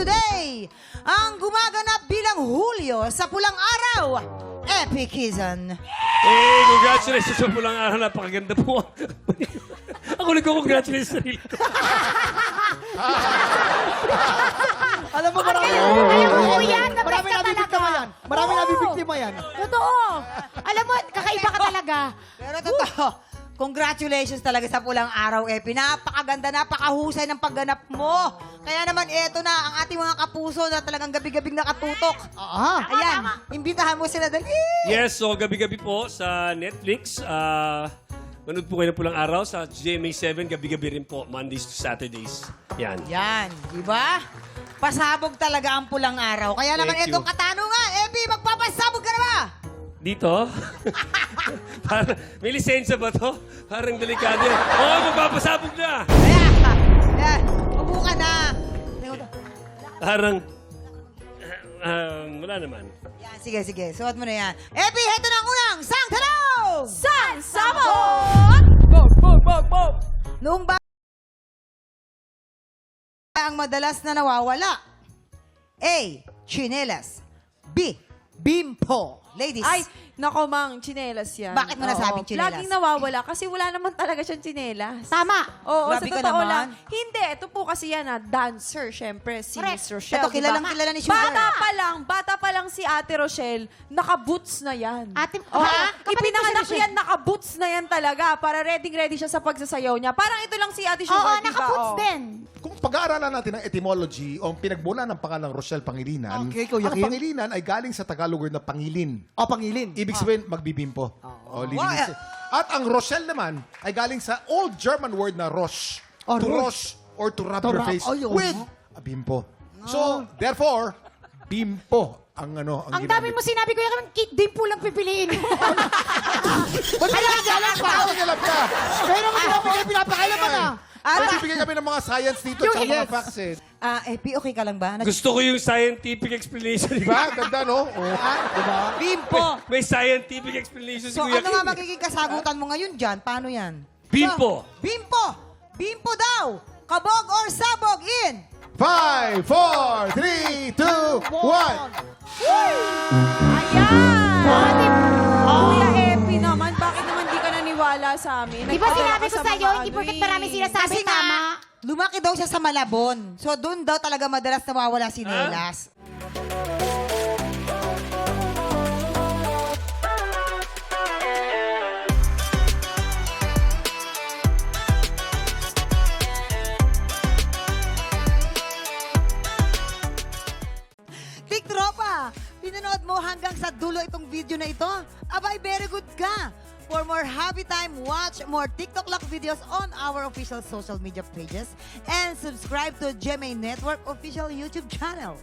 today, ang gumaganap bilang Hulyo sa pulang araw, Epikizan. Eh, congratulations sa pulang araw. Napakaganda po. Ako nagko-congratulate sa sarili ko. Alam mo, marami. Alam mo, kuya, the best Marami ka nabibiktima talaga. yan. Marami nabibiktima yan. Totoo. Alam mo, kakaiba ka talaga. Pero totoo, congratulations talaga sa pulang araw, Epi. Napakaganda, napakahusay ng pagganap mo. Kaya naman, eto na ang ating mga kapuso na talagang gabi-gabing nakatutok. Ayan, imbitahan mo sila dali. Yes, so gabi-gabi po sa Netflix. Manood po kayo ng pulang araw sa GMA7. Gabi-gabi rin po, Mondays to Saturdays. Yan. Yan, di ba? Pasabog talaga ang pulang araw. Kaya naman Thank you. etong katanungan, Epi, magpapasabog ka na ba? Dito? Parang, may lisensya ba to? Parang delikado yan. Oo, magpapasabog na! Ayan, upo ka na. Parang, wala naman. Yan, sige, sige. Suot mo na yan. Epi, heto na ang unang sang tanong! San Sabot! Noong ba ang madalas na nawawala? A. Chinelas. B. Bimpo. Ladies. Ay, nako mang, tsinelas yan. Bakit mo nasabing Oo. tsinelas? Laging nawawala kasi wala naman talaga siyang tsinelas. Tama. Oo, Grabe sa ka totoo naman. lang. Hindi, ito po kasi yan dancer, syempre, si Correct. Miss Rochelle. Ito, diba? kilala ni Sugar. Bata pa lang si Ate Rochelle, naka-boots na yan. Ate, Oo, ha? Kapatid ko si ipinanganak Rochelle. yan, naka-boots na yan talaga para ready siya sa pagsasayaw niya. Parang ito lang si Ate Sugar, Oo, diba? naka-puts Oo. din. Kung pag-aaralan natin ang etymology o ang pinagbulan ng pangalang Rochelle Pangilinan, Okay, Kuya ang Kim. Pangilinan ay galing sa Tagalog word na pangilin. O, pangilin. Ibig sabihin, magbibimpo. O, lilinis. At ang Rochelle naman ay galing sa Old German word na Rosh. Oh, to Rosh. Rosh or to rub To your rub. face Oh, yun. with a bimpo. So, therefore, bimpo ang Ang dami mo sinabi, kuya, din po lang pipiliin. Ba't pinapakailan pa? Pinapakailan ka? Pero kung pinapakailaman na. Magbibigay kami ng mga science dito at mga facts eh. Epi, okay ka lang ba? Gusto ko yung scientific explanation. Diba? Ganda, no? Oh. Bimpo. May scientific explanation si So, Kuya ano nga Kim. magiging kasagutan mo ngayon dyan? Paano yan? Bimpo. So, bimpo. Bimpo daw. Kabog or sabog in. 5, 4, 3, 2, 1. Ayan! Kuya Epi naman, bakit naman di ka naniwala sa amin? Di ba Nagpapala sinabi ka ko sa sa'yo, mga hindi ano porket eh. marami sinasabi, Kasi nga, tama. lumaki daw siya sa Malabon. So, doon daw talaga madalas nawawala si Nelas. Big Tropa, pinanood mo hanggang sa dulo itong video na ito? Abay, very good ka! For more happy time, watch more TikTok Lock videos on our official social media pages and subscribe to GMA Network official YouTube channel.